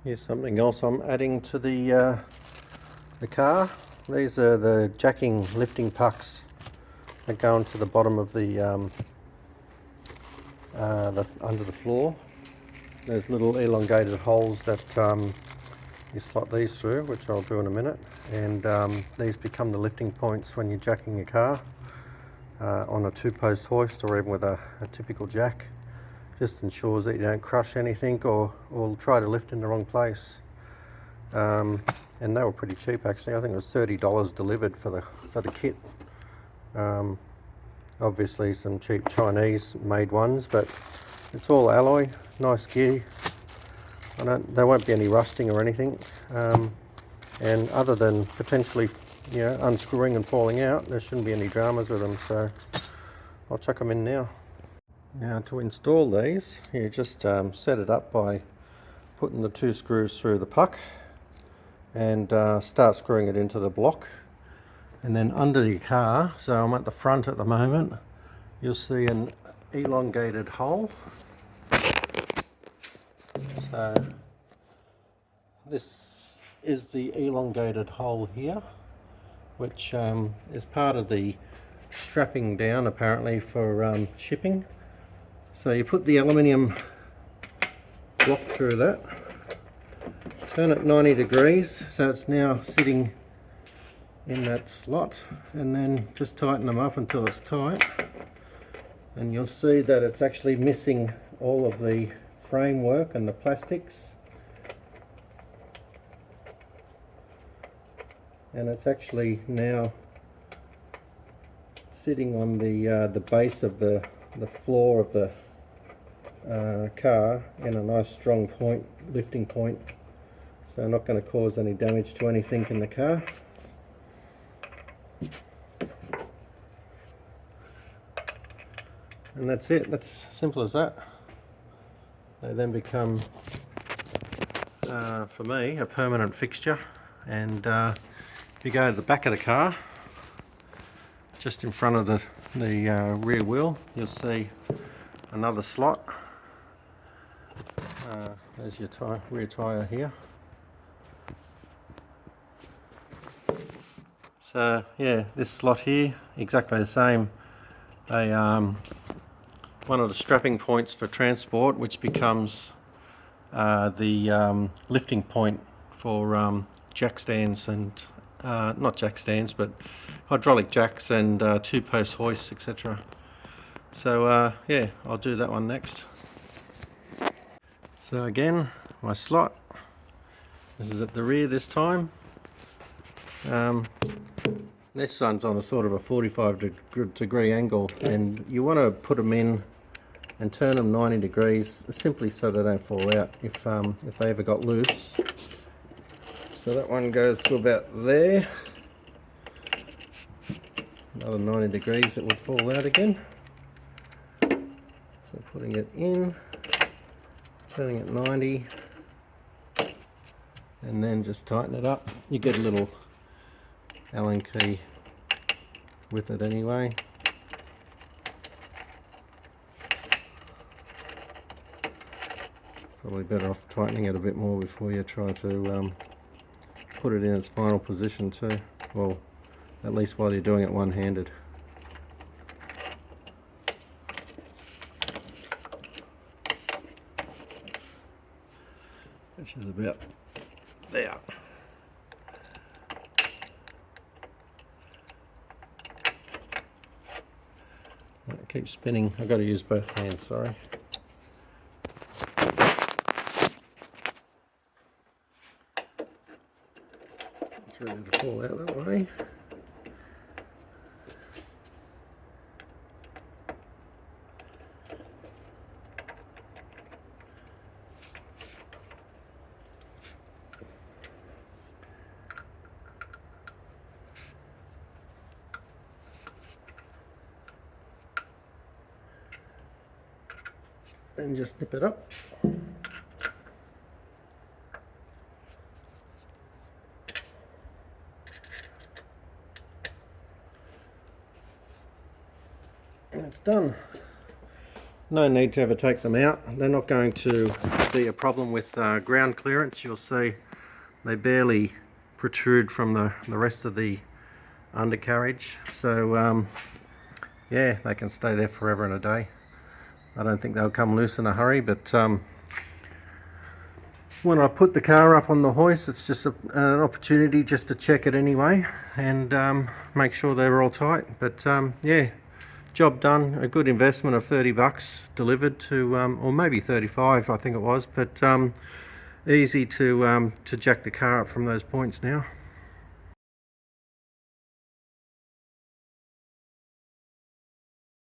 Here's something else I'm adding to the car. These are the jacking lifting pucks that go into the bottom of the under the floor. There's little elongated holes that you slot these through, which I'll do in a minute, and these become the lifting points when you're jacking your car on a two-post hoist or even with a typical jack. Just ensures that you don't crush anything or try to lift in the wrong place. And they were pretty cheap actually. I think it was $30 delivered for the kit. Obviously some cheap Chinese made ones, but it's all alloy, nice gear. There won't be any rusting or anything, and other than potentially unscrewing and falling out, there shouldn't be any dramas with them, so I'll chuck them in now. Now to install these, you just set it up by putting the two screws through the puck and start screwing it into the block, and then under your car, so I'm at the front at the moment, you'll see an elongated hole. So this is the elongated hole here, which is part of the strapping down apparently for shipping. So you put the aluminium block through that, turn it 90 degrees so it's now sitting in that slot, and then just tighten them up until it's tight, and you'll see that it's actually missing all of the framework and the plastics, and it's actually now sitting on the base of the floor of the car in a nice strong point, lifting point, so not going to cause any damage to anything in the car. And that's it. That's simple as that. They then become, for me, a permanent fixture. And if you go to the back of the car, just in front of the rear wheel, you'll see another slot. There's your rear tyre here. So yeah, this slot here, exactly the same. One of the strapping points for transport, which becomes the lifting point for jack stands and not jack stands, but hydraulic jacks and two-post hoists, etc. So yeah, I'll do that one next. So again, my slot. This is at the rear this time. This one's on a sort of a 45-degree angle, and you want to put them in and turn them 90 degrees simply so they don't fall out if they ever got loose. So that one goes to about there. Another 90 degrees, it would fall out again. So putting it in, turning it 90, and then just tighten it up. You get a little Allen key with it anyway. Probably better off tightening it a bit more before you try to put it in its final position too. Well, at least while you're doing it one-handed. Which is about there. It keeps spinning. I've got to use both hands, sorry. It's ready to fall out that way. And just nip it up. And it's done. No need to ever take them out. They're not going to be a problem with ground clearance. You'll see they barely protrude from the rest of the undercarriage. So yeah, they can stay there forever and a day. I don't think they'll come loose in a hurry, but when I put the car up on the hoist, it's just an opportunity just to check it anyway and make sure they're all tight. But yeah, job done. A good investment of 30 bucks delivered to, or maybe 35 I think it was, but easy to jack the car up from those points now.